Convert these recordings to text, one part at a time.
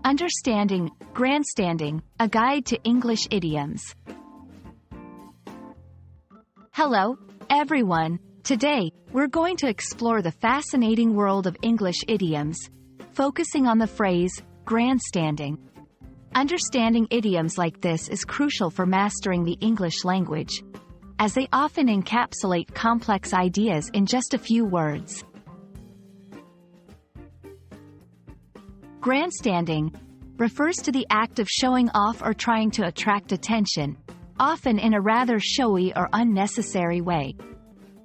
Understanding, Grandstanding, a guide to English idioms. Hello, everyone. Today, we're going to explore the fascinating world of English idioms, focusing on the phrase, grandstanding. Understanding idioms like this is crucial for mastering the English language, as they often encapsulate complex ideas in just a few words. Grandstanding refers to the act of showing off or trying to attract attention, often in a rather showy or unnecessary way.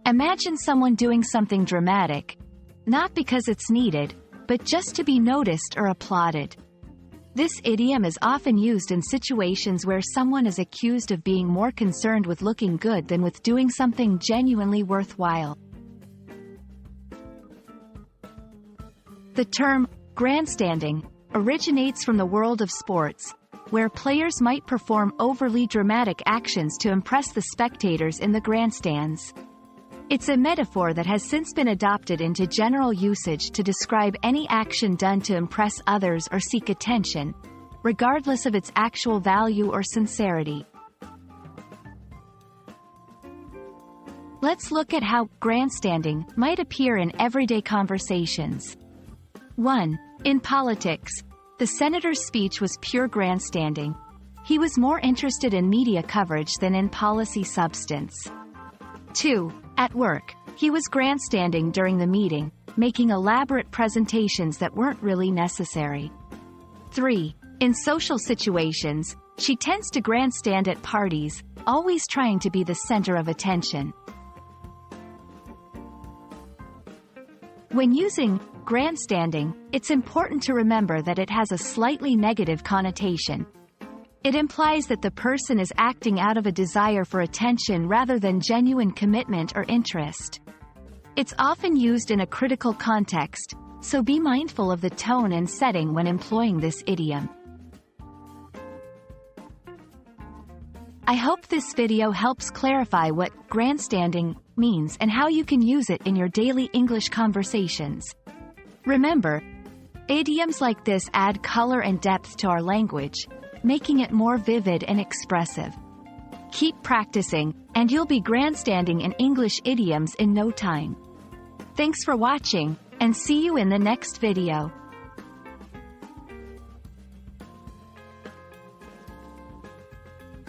Imagine someone doing something dramatic, not because it's needed, but just to be noticed or applauded. This idiom is often used in situations where someone is accused of being more concerned with looking good than with doing something genuinely worthwhile. The term grandstanding originates from the world of sports, where players might perform overly dramatic actions to impress the spectators in the grandstands. It's a metaphor that has since been adopted into general usage to describe any action done to impress others or seek attention, regardless of its actual value or sincerity. Let's look at how grandstanding might appear in everyday conversations. 1. In politics, the senator's speech was pure grandstanding. He was more interested in media coverage than in policy substance. 2. At work, he was grandstanding during the meeting, making elaborate presentations that weren't really necessary. 3. In social situations, she tends to grandstand at parties, always trying to be the center of attention. When using grandstanding, it's important to remember that it has a slightly negative connotation. It implies that the person is acting out of a desire for attention rather than genuine commitment or interest. It's often used in a critical context, so be mindful of the tone and setting when employing this idiom. I hope this video helps clarify what grandstanding means and how you can use it in your daily English conversations. Remember, idioms like this add color and depth to our language, making it more vivid and expressive. Keep practicing, and you'll be grandstanding in English idioms in no time. Thanks for watching, and see you in the next video.